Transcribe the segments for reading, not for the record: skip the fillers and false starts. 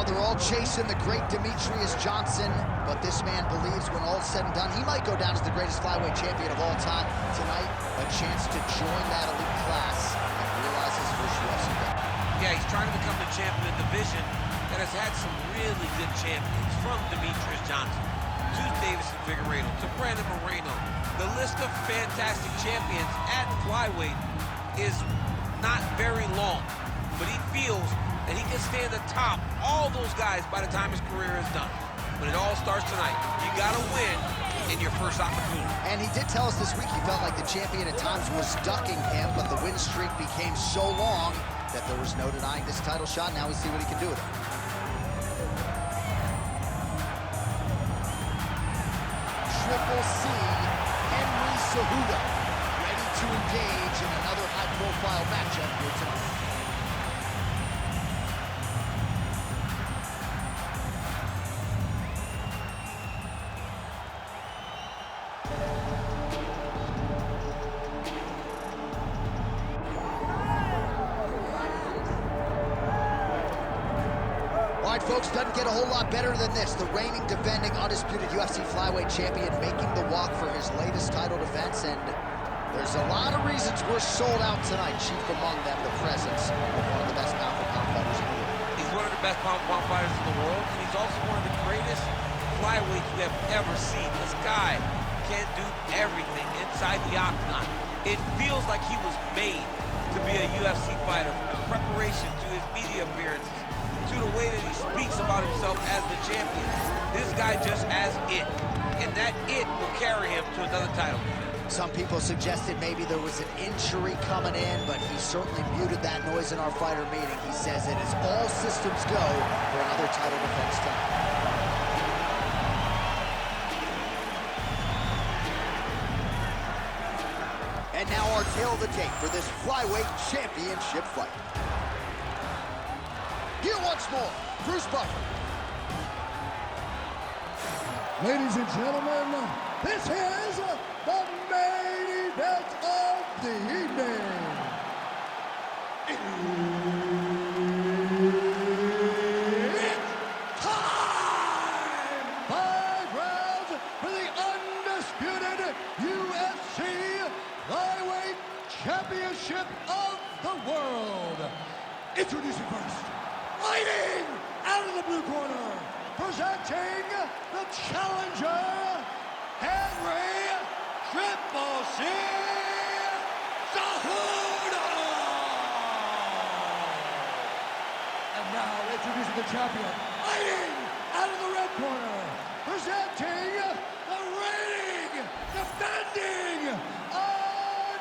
Oh, they're all chasing the great Demetrius Johnson, but this man believes when all's said and done, he might go down as the greatest flyweight champion of all time. Tonight, a chance to join that elite class and realize his first UFC belt. Yeah, he's trying to become the champion of the division that has had some really good champions, from Demetrius Johnson to Davison Figueiredo to Brandon Moreno. The list of fantastic champions at flyweight is not very long, but he feels that he can stand atop all those guys by the time his career is done. When it all starts tonight, you gotta win in your first opportunity. And he did tell us this week he felt like the champion at times was ducking him, but the win streak became so long that there was no denying this title shot. Now we see what he can do with it. Triple C, Hendy Cejudo, ready to engage in another high-profile matchup here tonight. All right, folks, doesn't get a whole lot better than this. The reigning, defending, undisputed UFC flyweight champion making the walk for his latest title defense, and there's a lot of reasons we're sold out tonight. Chief among them, the presence of one of the best pound-for-pound fighters in the world. He's one of the best pound-for-pound fighters in the world, and he's also one of the greatest flyweights we have ever seen. This guy can do everything inside the octagon. It feels like he was made to be a UFC fighter, from his preparation to his media appearances, to the way that he speaks about himself as the champion. This guy just has it, and that it will carry him to another title. Some people suggested maybe there was an injury coming in, but he certainly muted that noise in our fighter meeting. He says it is all systems go for another title defense tonight. And now our tail of the tape for this flyweight championship fight. Here once more, Bruce Buffer. Ladies and gentlemen, this is the main event of the evening. It's time! 5 rounds for the undisputed UFC Flyweight Championship of the world. Introducing first, fighting out of the blue corner, presenting the challenger, Henry Triple C Cejudo. And now introducing the champion, fighting out of the red corner, presenting the reigning, defending,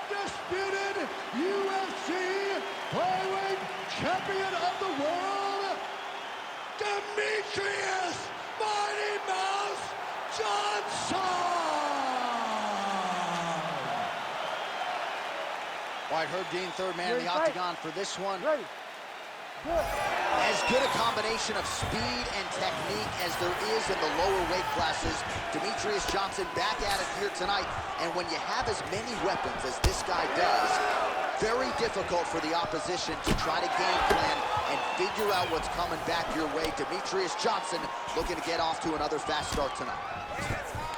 undisputed UFC flyweight champion of the world, Demetrius Mighty Mouse Johnson! All right, Herb Dean, third man in the octagon for this one. Ready. Good. As good a combination of speed and technique as there is in the lower weight classes, Demetrius Johnson back at it here tonight. And when you have as many weapons as this guy does, very difficult for the opposition to try to game plan and figure out what's coming back your way. Demetrius Johnson looking to get off to another fast start tonight.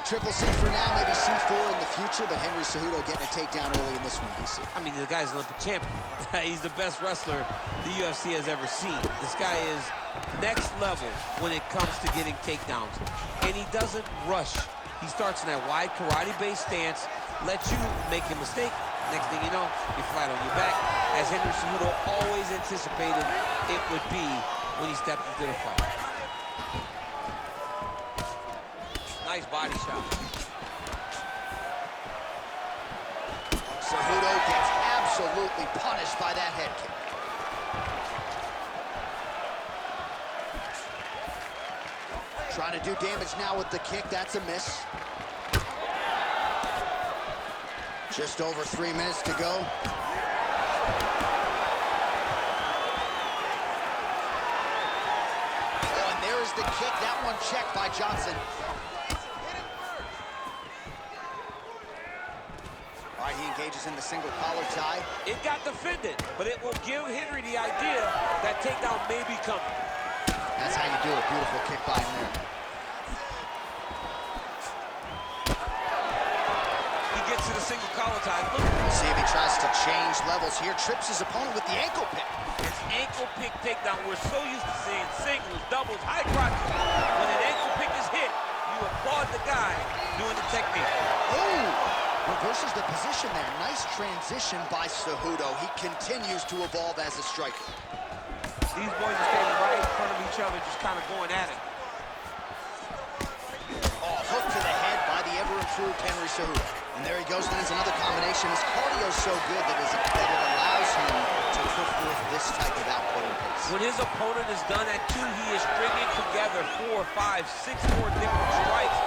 Triple C for now, maybe C4 in the future, but Henry Cejudo getting a takedown early in this one, DC. I mean, the guy's an Olympic champion. He's the best wrestler the UFC has ever seen. This guy is next level when it comes to getting takedowns. And he doesn't rush. He starts in that wide karate-based stance, lets you make a mistake. Next thing you know, you're flat on your back, as Henry Cejudo always anticipated it would be when he stepped into the fight. Nice body shot. Cejudo gets absolutely punished by that head kick. Trying to do damage now with the kick. That's a miss. Just over 3 minutes to go. Oh, and there's the kick. That one checked by Johnson. All right, he engages in the single collar tie. It got defended, but it will give Henry the idea that takedown may be coming. That's how you do it. Beautiful kick by him there. He gets to the single collar tie. Look. See if he tries to change levels here. Trips his opponent with the ankle pick. His ankle pick takedown. We're so used to seeing singles, doubles, high crotches. When an ankle pick is hit, you applaud the guy doing the technique. Oh! Reverses the position there. Nice transition by Cejudo. He continues to evolve as a striker. These boys are standing right in front of each other, just kind of going at it. Oh, hook to the head by the ever-improved Henry Cejudo. And there he goes, lands another combination. His cardio's so good that it allows him to put forth this type of output and pace. When his opponent is done at 2, he is stringing together 4, 5, 6 more different strikes.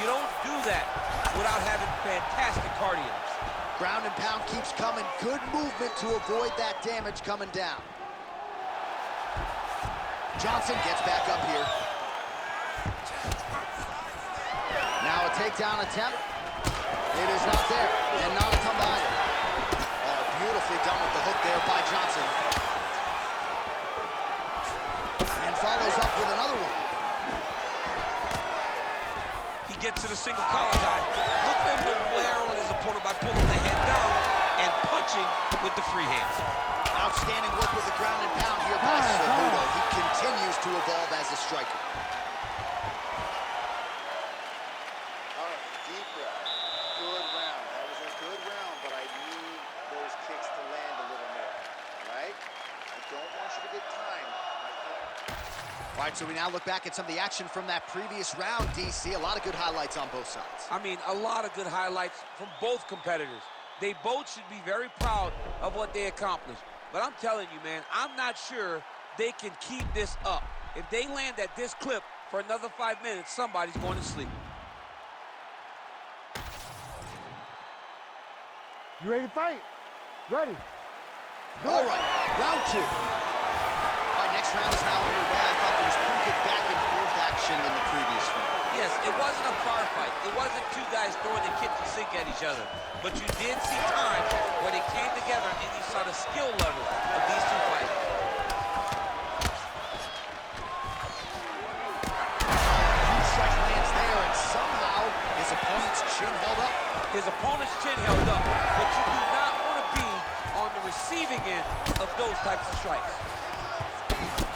You don't do that without having fantastic cardio. Ground and pound keeps coming. Good movement to avoid that damage coming down. Johnson gets back up here. Now a takedown attempt. It is not there, and not a combine. Oh, beautifully done with the hook there by Johnson. And follows up with another one. He gets to the single collar tie. Look for him to wear on his opponent by pulling the head down and punching with the free hands. Outstanding work with the ground and pound here by Cejudo. He continues to evolve as a striker. All right, deep breath. Good round. That was a good round, but I need those kicks to land a little more. All right? I don't want you to get timed. All right, so we now look back at some of the action from that previous round, DC. A lot of good highlights on both sides. I mean, a lot of good highlights from both competitors. They both should be very proud of what they accomplished. But I'm telling you, man, I'm not sure they can keep this up. If they land at this clip for another 5 minutes, somebody's going to sleep. You ready to fight? Ready. All right, round 2. All right, next round is now underway. I thought there was pretty good back and forth action in the previous round. Yes, it wasn't a bar fight. It wasn't two guys throwing the kitchen sink at each other. But you did see times where they came together and you saw the skill level of these two fighters. Huge strike lands there, and somehow his opponent's chin held up. His opponent's chin held up, but you do not want to be on the receiving end of those types of strikes.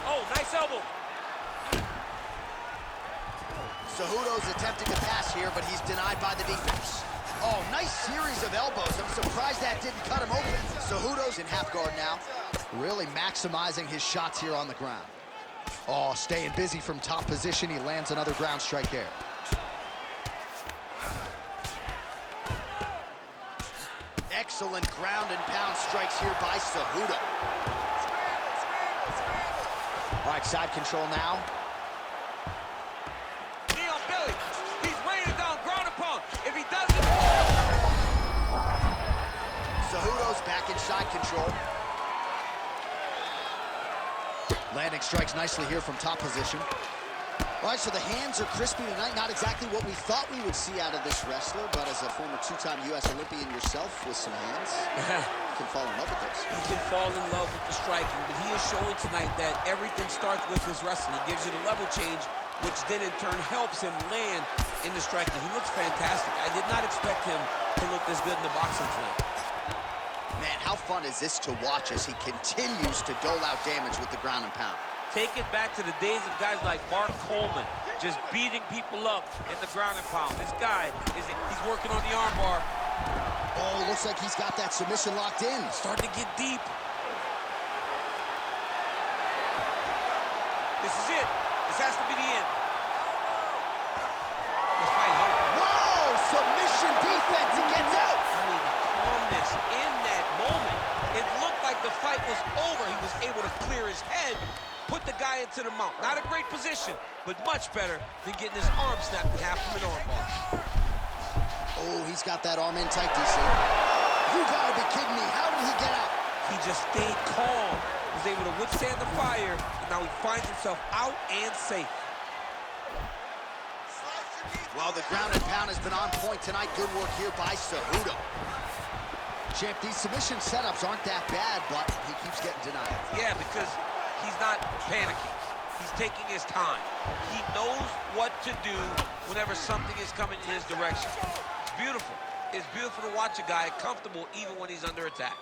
Oh, nice elbow. Cejudo's attempting to pass here, but he's denied by the defense. Oh, nice series of elbows. I'm surprised that didn't cut him open. Cejudo's in half guard now, really maximizing his shots here on the ground. Oh, staying busy from top position. He lands another ground strike there. Excellent ground and pound strikes here by Cejudo. All right, side control now. Knee on belly. He's raining down ground and pound. If he doesn't... Cejudo's back in side control. Landing strikes nicely here from top position. All right, so the hands are crispy tonight. Not exactly what we thought we would see out of this wrestler, but as a former 2-time U.S. Olympian yourself with some hands, you can fall in love with this. He can fall in love with the striking, but he is showing tonight that everything starts with his wrestling. It gives you the level change, which then in turn helps him land in the striking. He looks fantastic. I did not expect him to look this good in the boxing tonight. Man, how fun is this to watch as he continues to dole out damage with the ground and pound. Take it back to the days of guys like Mark Coleman, just beating people up in the ground and pound. This guy, he's working on the armbar. Oh, looks like he's got that submission locked in. Starting to get deep. This is it. This has to be the end. This fight hurt. Whoa, submission defense, he gets out. I mean, calmness in that moment. It looked like the fight was over. He was able to clear his head, put the guy into the mount. Not a great position, but much better than getting his arm snapped in half from an armbar. Oh, he's got that arm in tight, DC. You gotta be kidding me. How did he get out? He just stayed calm, was able to withstand the fire, and now he finds himself out and safe. Well, the ground and pound has been on point tonight. Good work here by Cejudo. Champ, these submission setups aren't that bad, but he keeps getting denied. Yeah, because he's not panicking. He's taking his time. He knows what to do whenever something is coming in his direction. It's beautiful. It's beautiful to watch a guy comfortable even when he's under attack.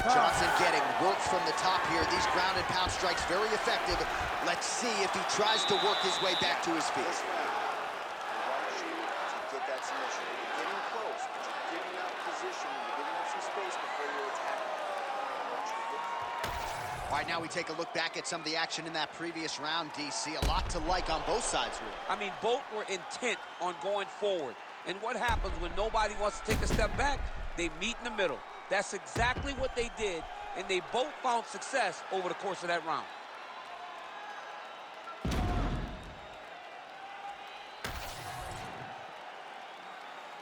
Johnson getting work from the top here. These ground and pound strikes very effective. Let's see if he tries to work his way back to his feet. I want you to get that submission. You're getting close, but you're giving up position. You're giving up some space before you attack. I want you to get that. All right, now we take a look back at some of the action in that previous round, DC. A lot to like on both sides here. I mean, both were intent on going forward. And what happens when nobody wants to take a step back? They meet in the middle. That's exactly what they did, and they both found success over the course of that round.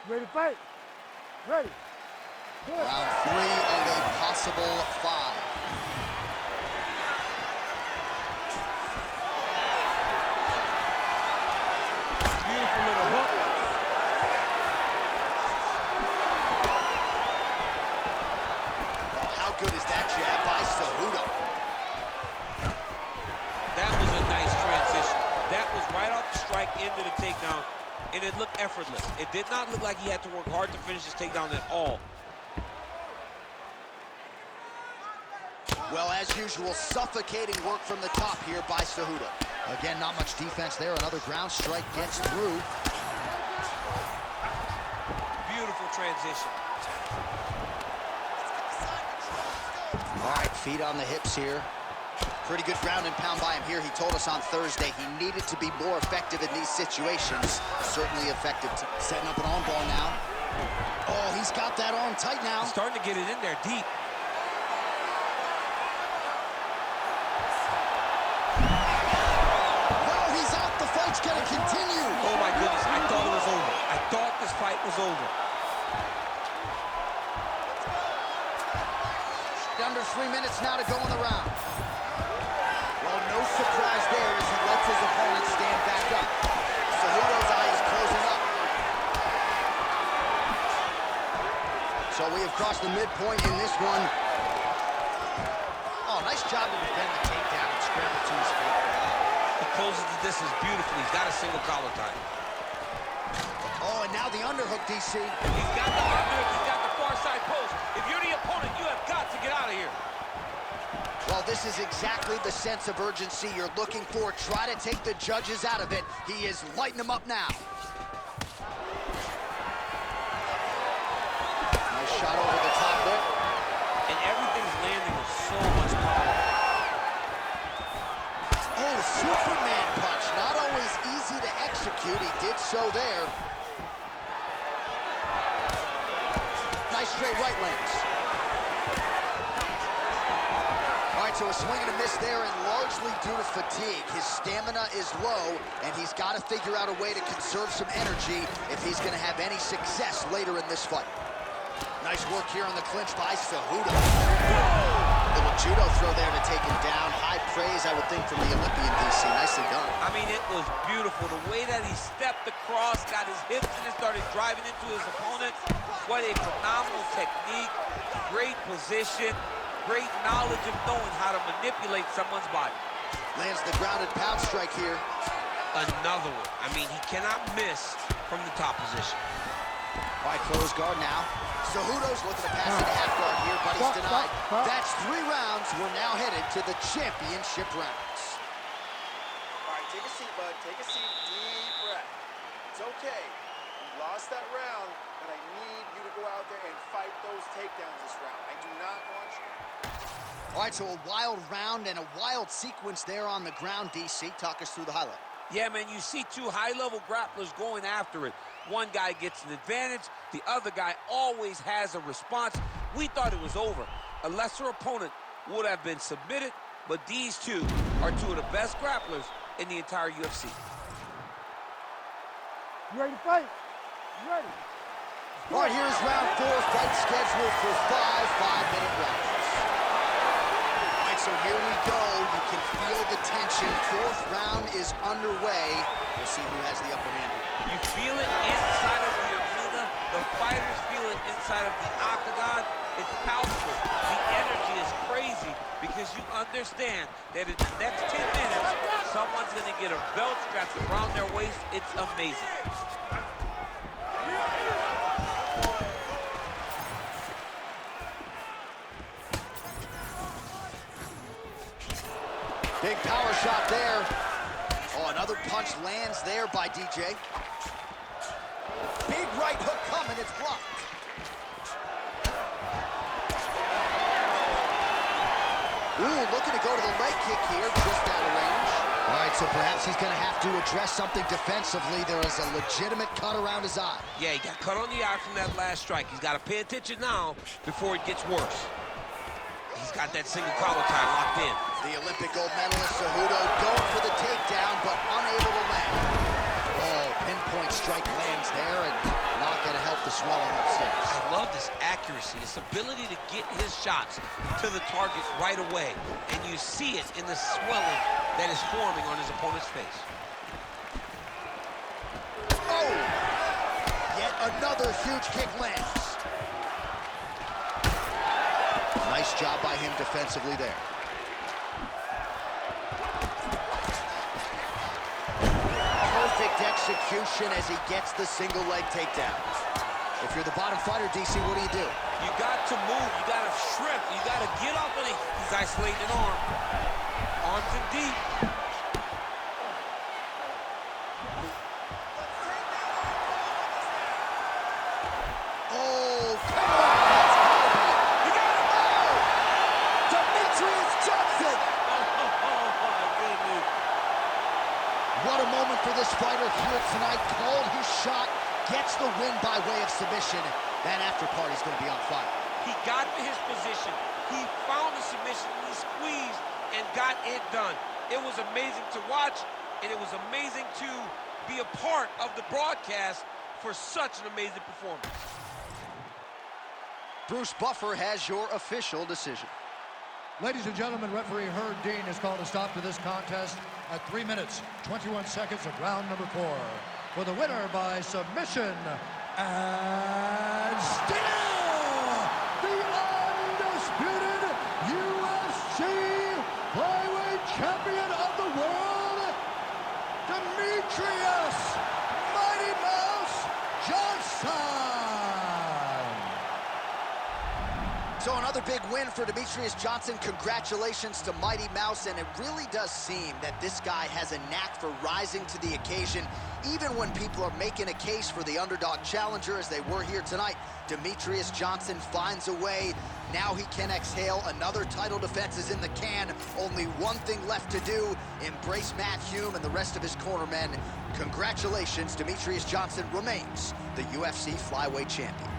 Ready to fight? Ready. Round 3 of a possible 5. Beautiful little hook. How good is that jab by Cejudo? That was a nice transition. That was right off the strike into the takedown, and it looked effortless. It did not look like he had to work hard to finish his takedown at all. Well, as usual, suffocating work from the top here by Cejudo. Again, not much defense there. Another ground strike gets through. Beautiful transition. All right, feet on the hips here. Pretty good ground and pound by him here. He told us on Thursday he needed to be more effective in these situations. Certainly effective. Setting up an arm ball now. Oh, he's got that arm tight now. He's starting to get it in there deep. No, he's out. The fight's going to continue. Oh, my goodness. I thought it was over. I thought this fight was over. Under 3 minutes now to go in the round. Well, no surprise there as he lets his opponent stand back up. Cejudo's eye is closing up. So we have crossed the midpoint in this one. Oh, nice job to defend the takedown and scramble to his feet. He closes the distance beautifully. He's got a single collar tie. Oh, and now the underhook, DC. He's got the underhook. He's got the far side post. If you're the opponent, you have got to get out of here. Well, this is exactly the sense of urgency you're looking for. Try to take the judges out of it. He is lighting them up now. Nice shot over the top there. And everything's landing with so much power. Oh, Superman punch. Not always easy to execute. He did so there. Nice straight right lands. All right, so a swing and a miss there, and largely due to fatigue. His stamina is low, and he's got to figure out a way to conserve some energy if he's going to have any success later in this fight. Nice work here on the clinch by Cejudo. Little judo throw there to take him down. High praise, I would think, from the Olympian, DC. Nicely done. I mean, it was beautiful. The way that he stepped across, got his hips in and started driving into his opponent. What a phenomenal technique. Great position. Great knowledge of knowing how to manipulate someone's body. Lands the grounded pound strike here. Another one. I mean, he cannot miss from the top position. All right, close guard now. Cejudo's looking to pass into half guard here, but he's denied. That's 3 rounds. We're now headed to the championship rounds. All right, take a seat, bud. Take a seat. Deep breath. It's okay. You lost that round, but I need you to go out there and fight those takedowns this round. I do not want you. All right, so a wild round and a wild sequence there on the ground, DC. Talk us through the highlight. Yeah, man, you see 2 high-level grapplers going after it. One guy gets an advantage. The other guy always has a response. We thought it was over. A lesser opponent would have been submitted, but these 2 are 2 of the best grapplers in the entire UFC. You ready to fight? You ready? All right, here's round 4, fight scheduled for 5 5-minute rounds. All right, so here we go. You can feel the tension. 4th round is underway. We'll see who has the upper hand. You feel it inside of the arena. The fighters feel it inside of the octagon. It's palpable. The energy is crazy because because you understand that in the next 10 minutes, someone's going to get a belt strapped around their waist. It's amazing. Big power shot there. Oh, another punch lands there by DJ. Big right hook coming, it's blocked. Ooh, looking to go to the leg kick here, just out of range. All right, so perhaps he's going to have to address something defensively. There is a legitimate cut around his eye. Yeah, he got cut on the eye from that last strike. He's got to pay attention now before it gets worse. He's got that single collar tie locked in. The Olympic gold medalist Cejudo going for the takedown, but unable to land. Oh, pinpoint strike lands there, and not going to help the swelling upstairs. I love this accuracy, this ability to get his shots to the target right away. And you see it in the swelling that is forming on his opponent's face. Oh! Yet another huge kick lands. Nice job by him defensively there. Perfect execution as he gets the single leg takedown. If you're the bottom fighter, DC, what do? You got to move, you got to shrimp, you got to get off of it. He's isolating an arm. Arms in deep. Oh, come on! That's gotta be it. You got it! Oh! Demetrius Johnson! Oh, my goodness. What a moment for this fighter here tonight. Called his shot, gets the win by way of submission. That after party's going to be on fire. He got to his position. He found the submission, he squeezed, and got it done. It was amazing to watch, and it was amazing to be a part of the broadcast for such an amazing performance. Bruce Buffer has your official decision. Ladies and gentlemen, referee Herb Dean has called a stop to this contest at 3 minutes, 21 seconds of round number 4. For the winner by submission, and still the undisputed UFC flyweight champion of the world, Demetrius Mighty Mouse Johnson. So another big win for Demetrius Johnson. Congratulations to Mighty Mouse, and it really does seem that this guy has a knack for rising to the occasion. Even when people are making a case for the underdog challenger, as they were here tonight, Demetrius Johnson finds a way. Now he can exhale. Another title defense is in the can. Only one thing left to do, embrace Matt Hume and the rest of his cornermen. Congratulations, Demetrius Johnson remains the UFC flyweight champion.